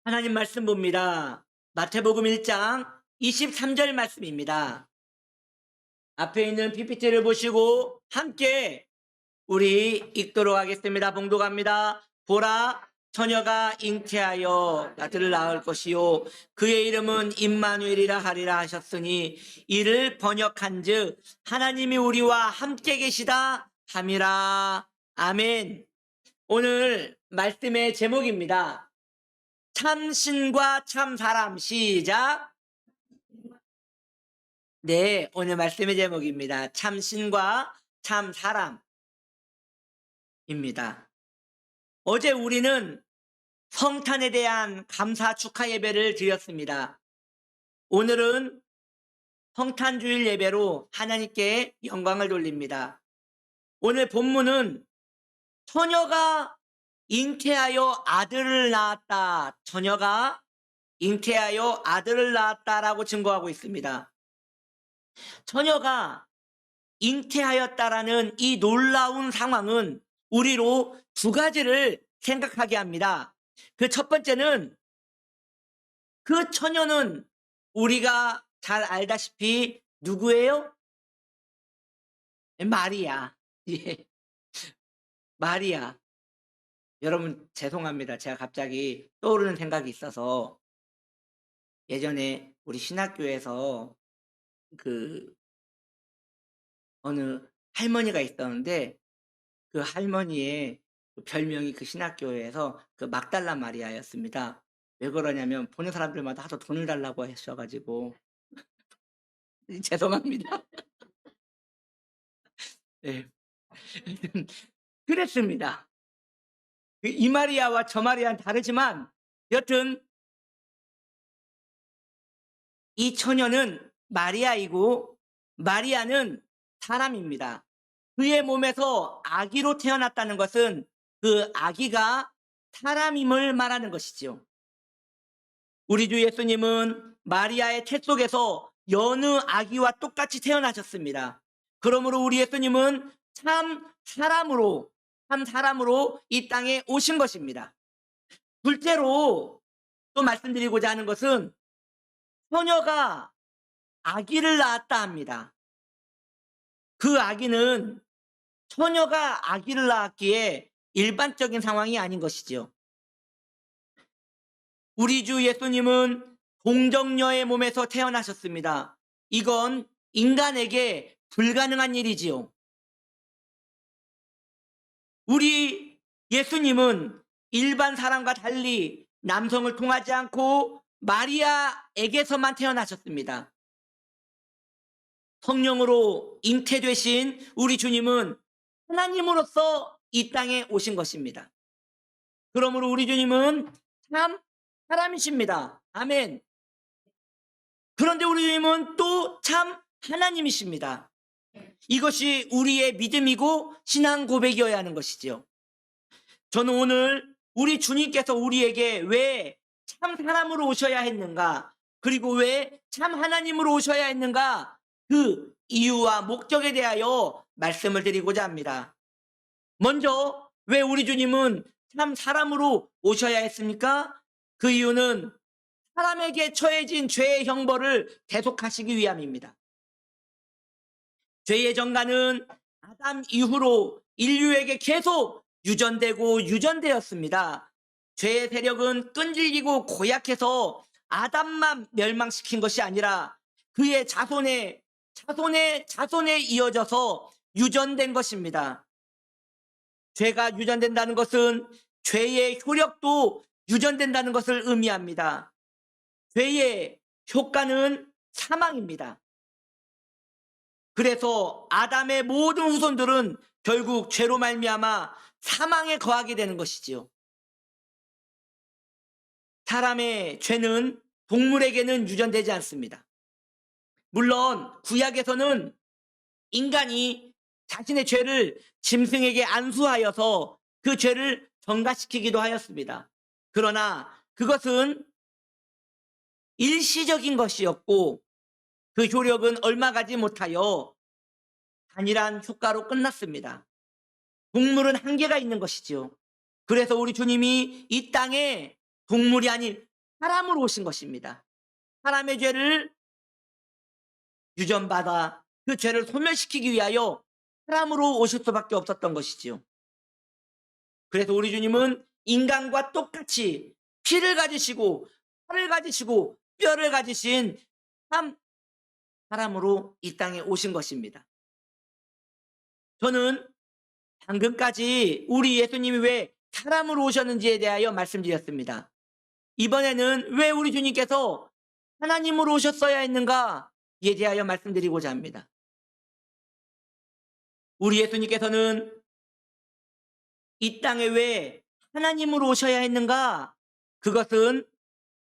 하나님 말씀 봅니다. 마태복음 1장 23절 말씀입니다. 앞에 있는 PPT를 보시고 함께 우리 읽도록 하겠습니다. 봉독합니다. 보라, 처녀가 잉태하여 아들을 낳을 것이요 그의 이름은 임마누엘이라 하리라 하셨으니 이를 번역한즉 하나님이 우리와 함께 계시다 함이라. 아멘. 오늘 말씀의 제목입니다. 참신과 참사람. 시작. 네, 오늘 말씀의 제목입니다. 참신과 참사람입니다. 어제 우리는 성탄에 대한 감사 축하 예배를 드렸습니다. 오늘은 성탄주일 예배로 하나님께 영광을 돌립니다. 오늘 본문은 처녀가 잉태하여 아들을 낳았다. 처녀가 잉태하여 아들을 낳았다라고 증거하고 있습니다. 처녀가 잉태하였다라는 이 놀라운 상황은 우리로 두 가지를 생각하게 합니다. 그 첫 번째는 그 처녀는 우리가 잘 알다시피 누구예요? 마리아. 예. 마리아. 여러분 죄송합니다. 제가 갑자기 떠오르는 생각이 있어서 예전에 우리 신학교에서 그 어느 할머니가 있었는데 그 할머니의 별명이 그 신학교에서 그 막달라 마리아였습니다. 왜 그러냐면 보는 사람들마다 하도 돈을 달라고 하셔가지고 죄송합니다. 네. 그랬습니다. 이 마리아와 저 마리아는 다르지만 여튼 이 처녀는 마리아이고 마리아는 사람입니다. 그의 몸에서 아기로 태어났다는 것은 그 아기가 사람임을 말하는 것이죠. 우리 주 예수님은 마리아의 태 속에서 여느 아기와 똑같이 태어나셨습니다. 그러므로 우리 예수님은 참 사람으로 이 땅에 오신 것입니다. 둘째로 또 말씀드리고자 하는 것은 처녀가 아기를 낳았다 합니다. 그 아기는 처녀가 아기를 낳았기에 일반적인 상황이 아닌 것이죠. 우리 주 예수님은 동정녀의 몸에서 태어나셨습니다. 이건 인간에게 불가능한 일이지요. 우리 예수님은 일반 사람과 달리 남성을 통하지 않고 마리아에게서만 태어나셨습니다. 성령으로 잉태되신 우리 주님은 하나님으로서 이 땅에 오신 것입니다. 그러므로 우리 주님은 참 사람이십니다. 아멘. 그런데 우리 주님은 또 참 하나님이십니다. 이것이 우리의 믿음이고 신앙 고백이어야 하는 것이죠. 저는 오늘 우리 주님께서 우리에게 왜 참 사람으로 오셔야 했는가, 그리고 왜 참 하나님으로 오셔야 했는가, 그 이유와 목적에 대하여 말씀을 드리고자 합니다. 먼저 왜 우리 주님은 참 사람으로 오셔야 했습니까? 그 이유는 사람에게 처해진 죄의 형벌을 대속하시기 위함입니다. 죄의 정가는 아담 이후로 인류에게 계속 유전되었습니다. 죄의 세력은 끈질기고 고약해서 아담만 멸망시킨 것이 아니라 그의 자손에 이어져서 유전된 것입니다. 죄가 유전된다는 것은 죄의 효력도 유전된다는 것을 의미합니다. 죄의 효과는 사망입니다. 그래서 아담의 모든 후손들은 결국 죄로 말미암아 사망에 거하게 되는 것이지요. 사람의 죄는 동물에게는 유전되지 않습니다. 물론 구약에서는 인간이 자신의 죄를 짐승에게 안수하여서 그 죄를 전가시키기도 하였습니다. 그러나 그것은 일시적인 것이었고 그 효력은 얼마 가지 못하여 단일한 효과로 끝났습니다. 동물은 한계가 있는 것이지요. 그래서 우리 주님이 이 땅에 동물이 아닌 사람으로 오신 것입니다. 사람의 죄를 유전받아 그 죄를 소멸시키기 위하여 사람으로 오실 수밖에 없었던 것이지요. 그래서 우리 주님은 인간과 똑같이 피를 가지시고 살을 가지시고 뼈를 가지신 사람으로 이 땅에 오신 것입니다. 저는 방금까지 우리 예수님이 왜 사람으로 오셨는지에 대하여 말씀드렸습니다. 이번에는 왜 우리 주님께서 하나님으로 오셨어야 했는가에 대하여 말씀드리고자 합니다. 우리 예수님께서는 이 땅에 왜 하나님으로 오셔야 했는가? 그것은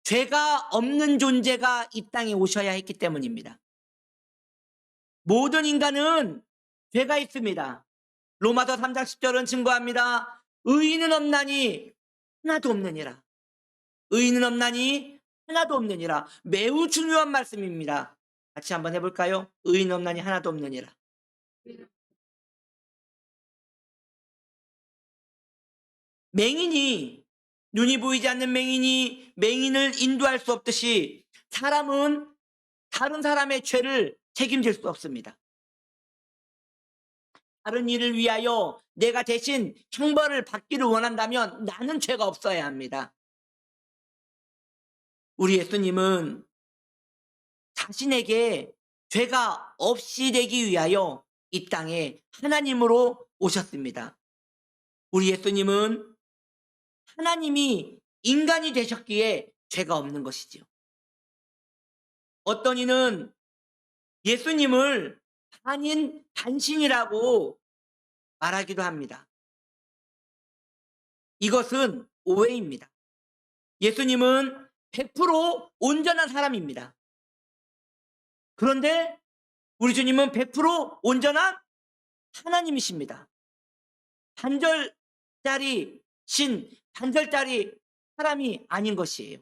죄가 없는 존재가 이 땅에 오셔야 했기 때문입니다. 모든 인간은 죄가 있습니다. 로마서 3장 10절은 증거합니다. 의인은 없나니 하나도 없느니라. 의인은 없나니 하나도 없느니라. 매우 중요한 말씀입니다. 같이 한번 해볼까요? 의인 없나니 하나도 없느니라. 맹인이, 눈이 보이지 않는 맹인이 맹인을 인도할 수 없듯이 사람은 다른 사람의 죄를 책임질 수 없습니다. 다른 일을 위하여 내가 대신 형벌을 받기를 원한다면 나는 죄가 없어야 합니다. 우리 예수님은 자신에게 죄가 없이 되기 위하여 이 땅에 하나님으로 오셨습니다. 우리 예수님은 하나님이 인간이 되셨기에 죄가 없는 것이지요. 어떤 이는 예수님을 반인 반신이라고 말하기도 합니다. 이것은 오해입니다. 예수님은 100% 온전한 사람입니다. 그런데 우리 주님은 100% 온전한 하나님이십니다. 반절짜리 신, 반절짜리 사람이 아닌 것이에요.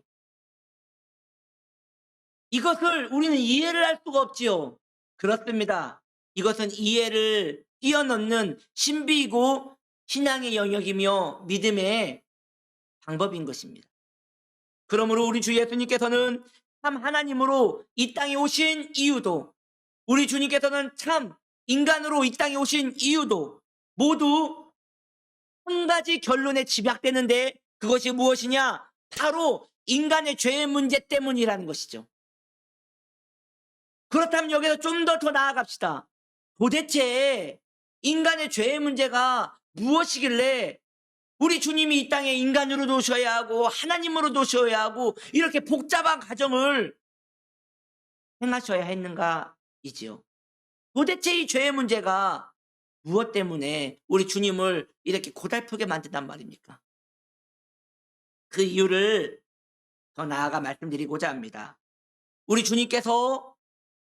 이것을 우리는 이해를 할 수가 없지요. 그렇습니다. 이것은 이해를 뛰어넘는 신비이고 신앙의 영역이며 믿음의 방법인 것입니다. 그러므로 우리 주 예수님께서는 참 하나님으로 이 땅에 오신 이유도, 우리 주님께서는 참 인간으로 이 땅에 오신 이유도 모두 한 가지 결론에 집약되는데 그것이 무엇이냐? 바로 인간의 죄의 문제 때문이라는 것이죠. 그렇다면 여기서 좀 더 나아갑시다. 도대체 인간의 죄의 문제가 무엇이길래 우리 주님이 이 땅에 인간으로 오셔야 하고 하나님으로 오셔야 하고 이렇게 복잡한 과정을 행하셔야 했는가이지요. 도대체 이 죄의 문제가 무엇 때문에 우리 주님을 이렇게 고달프게 만든단 말입니까? 그 이유를 더 나아가 말씀드리고자 합니다. 우리 주님께서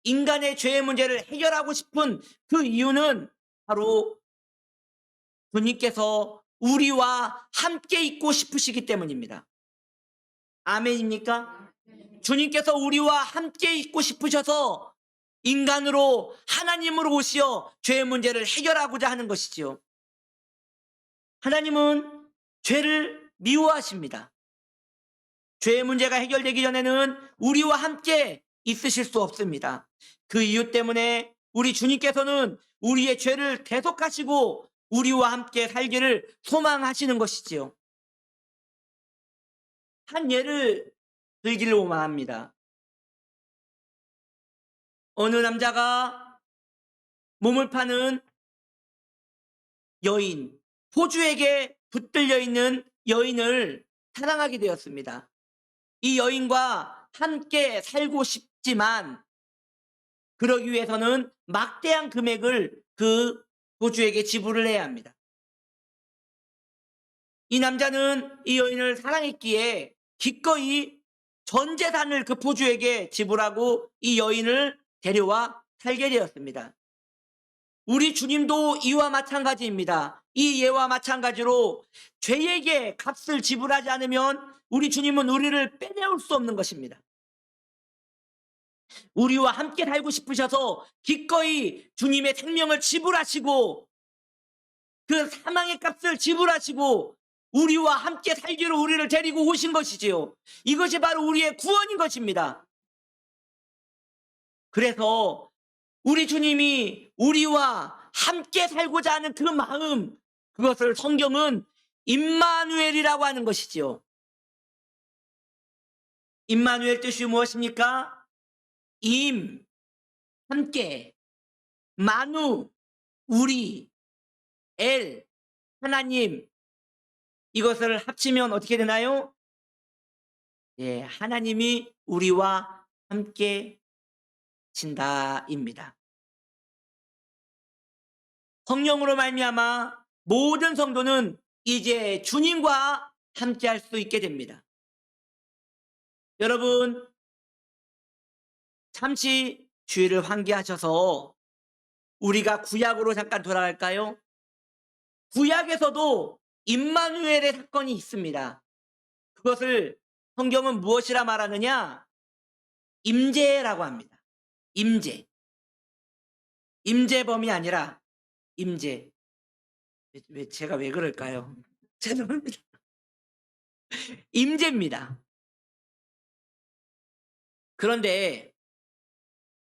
인간의 죄의 문제를 해결하고 싶은 그 이유는 바로 주님께서 우리와 함께 있고 싶으시기 때문입니다. 아멘입니까? 주님께서 우리와 함께 있고 싶으셔서 인간으로 하나님으로 오시어 죄의 문제를 해결하고자 하는 것이지요. 하나님은 죄를 미워하십니다. 죄의 문제가 해결되기 전에는 우리와 함께 있으실 수 없습니다. 그 이유 때문에 우리 주님께서는 우리의 죄를 대속하시고 우리와 함께 살기를 소망하시는 것이지요. 한 예를 들기를 원합니다. 어느 남자가 몸을 파는 여인, 포주에게 붙들려 있는 여인을 사랑하게 되었습니다. 이 여인과 함께 살고 싶지만 그러기 위해서는 막대한 금액을 그 포주에게 지불을 해야 합니다. 이 남자는 이 여인을 사랑했기에 기꺼이 전 재산을 그 포주에게 지불하고 이 여인을 데려와 살게 되었습니다. 우리 주님도 이와 마찬가지입니다. 이 예와 마찬가지로 죄에게 값을 지불하지 않으면 우리 주님은 우리를 빼내올 수 없는 것입니다. 우리와 함께 살고 싶으셔서 기꺼이 주님의 생명을 지불하시고 그 사망의 값을 지불하시고 우리와 함께 살기로 우리를 데리고 오신 것이지요. 이것이 바로 우리의 구원인 것입니다. 그래서 우리 주님이 우리와 함께 살고자 하는 그 마음, 그것을 성경은 임마누엘이라고 하는 것이지요. 임마누엘 뜻이 무엇입니까? 임, 함께, 마누, 우리, 엘, 하나님. 이것을 합치면 어떻게 되나요? 예, 하나님이 우리와 함께 신다입니다. 성령으로 말미암아 모든 성도는 이제 주님과 함께 할 수 있게 됩니다. 여러분, 잠시 주의를 환기하셔서 우리가 구약으로 잠깐 돌아갈까요? 구약에서도 임마누엘의 사건이 있습니다. 그것을 성경은 무엇이라 말하느냐? 임재라고 합니다. 임재. 임재범이 아니라 임재. 제가 왜 그럴까요? 죄송합니다. 임재입니다. 그런데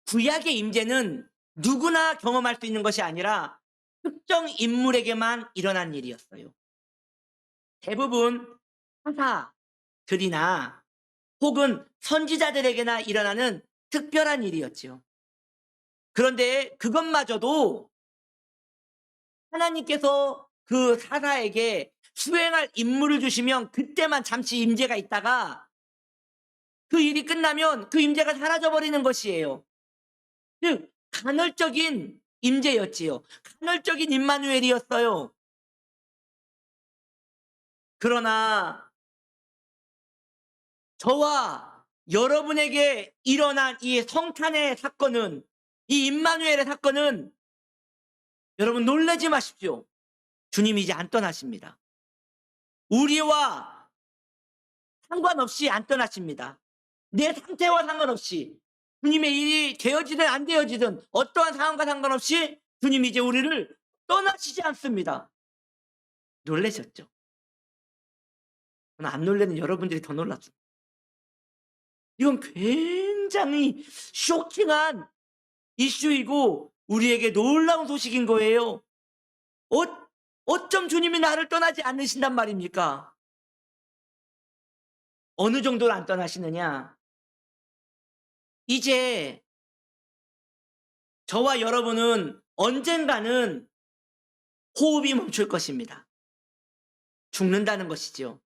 구약의 임재는 누구나 경험할 수 있는 것이 아니라 특정 인물에게만 일어난 일이었어요. 대부분 사사들이나 혹은 선지자들에게나 일어나는 특별한 일이었지요. 그런데 그것마저도 하나님께서 그 사사에게 수행할 임무를 주시면 그때만 잠시 임재가 있다가 그 일이 끝나면 그 임재가 사라져버리는 것이에요. 즉 간헐적인 임재였지요. 간헐적인 임마누엘이었어요. 그러나 저와 여러분에게 일어난 이 성탄의 사건은, 이 임마누엘의 사건은, 여러분 놀라지 마십시오. 주님이 이제 안 떠나십니다. 우리와 상관없이 안 떠나십니다. 내 상태와 상관없이, 주님의 일이 되어지든 안 되어지든 어떠한 상황과 상관없이 주님이 이제 우리를 떠나시지 않습니다. 놀라셨죠? 저는 안 놀라는 여러분들이 더 놀랐습니다. 이건 굉장히 쇼킹한 이슈이고 우리에게 놀라운 소식인 거예요. 어쩜 주님이 나를 떠나지 않으신단 말입니까? 어느 정도로 안 떠나시느냐? 이제 저와 여러분은 언젠가는 호흡이 멈출 것입니다. 죽는다는 것이죠.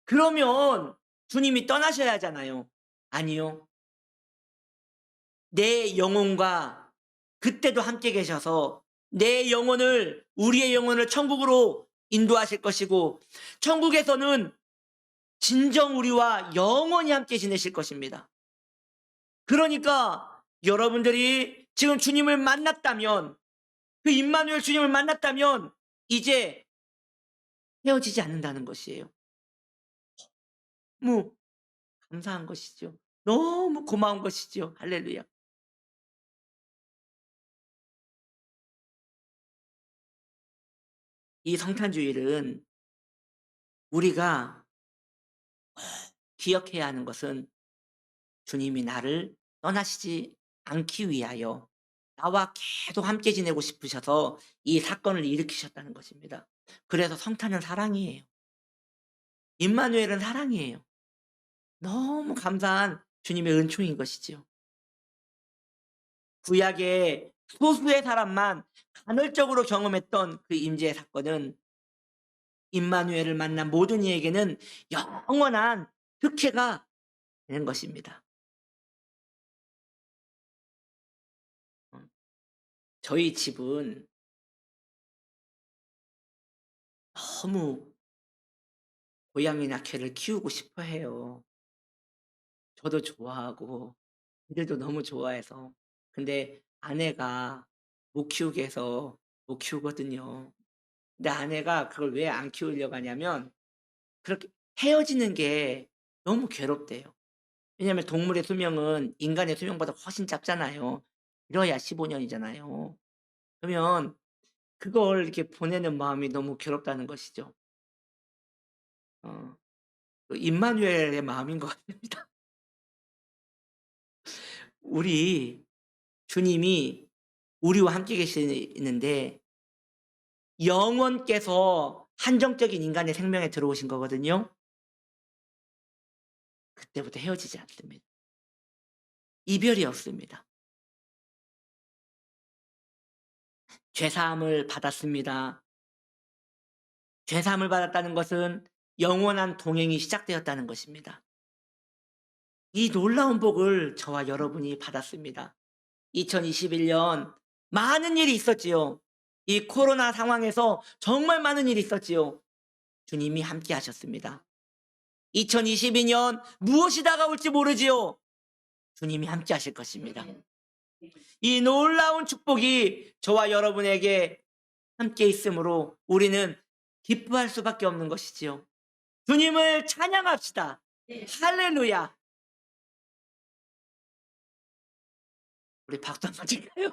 그러면 주님이 떠나셔야 하잖아요. 아니요. 내 영혼과 그때도 함께 계셔서 내 영혼을, 우리의 영혼을 천국으로 인도하실 것이고 천국에서는 진정 우리와 영원히 함께 지내실 것입니다. 그러니까 여러분들이 지금 주님을 만났다면, 그 임마누엘 주님을 만났다면 이제 헤어지지 않는다는 것이에요. 너무 감사한 것이죠. 너무 고마운 것이죠. 할렐루야. 이 성탄주일은 우리가 기억해야 하는 것은 주님이 나를 떠나시지 않기 위하여 나와 계속 함께 지내고 싶으셔서 이 사건을 일으키셨다는 것입니다. 그래서 성탄은 사랑이에요. 임마누엘은 사랑이에요. 너무 감사한 주님의 은총인 것이지요. 구약의 소수의 사람만 간헐적으로 경험했던 그 임재의 사건은 임마누엘을 만난 모든 이에게는 영원한 특혜가 되는 것입니다. 저희 집은 너무 고양이나 개를 키우고 싶어 해요. 저도 좋아하고 애들도 너무 좋아해서. 근데 아내가 못 키우게 해서 못 키우거든요. 근데 아내가 그걸 왜 안 키우려고 하냐면 그렇게 헤어지는 게 너무 괴롭대요. 왜냐하면 동물의 수명은 인간의 수명보다 훨씬 짧잖아요. 길어야 15년이잖아요. 그러면 그걸 이렇게 보내는 마음이 너무 괴롭다는 것이죠. 어 그 임마누엘의 마음인 것 같습니다. 우리 주님이 우리와 함께 계시는데 영원께서 한정적인 인간의 생명에 들어오신 거거든요. 그때부터 헤어지지 않습니다. 이별이 없습니다. 죄 사함을 받았습니다. 죄 사함을 받았다는 것은 영원한 동행이 시작되었다는 것입니다. 이 놀라운 복을 저와 여러분이 받았습니다. 2021년 많은 일이 있었지요. 이 코로나 상황에서 정말 많은 일이 있었지요. 주님이 함께 하셨습니다. 2022년 무엇이 다가올지 모르지요. 주님이 함께 하실 것입니다. 이 놀라운 축복이 저와 여러분에게 함께 있으므로 우리는 기뻐할 수밖에 없는 것이지요. 주님을 찬양합시다. 할렐루야. 우리 박수 한번 칠까요?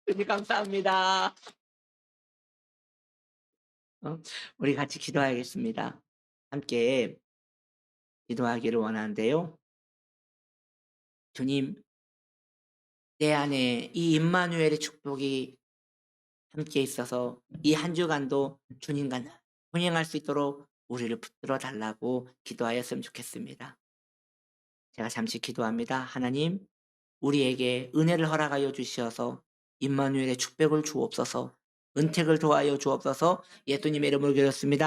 주님 감사합니다. 우리 같이 기도하겠습니다. 함께 기도하기를 원하는데요. 주님, 내 안에 이 임마누엘의 축복이 함께 있어서 이 한 주간도 주님과 동행할 수 있도록 우리를 붙들어 달라고 기도하였으면 좋겠습니다. 제가 잠시 기도합니다. 하나님, 우리에게 은혜를 허락하여 주시어서 임마누엘의 축복을 주옵소서, 은택을 도하여 주옵소서. 예수님의 이름으로 기도했습니다.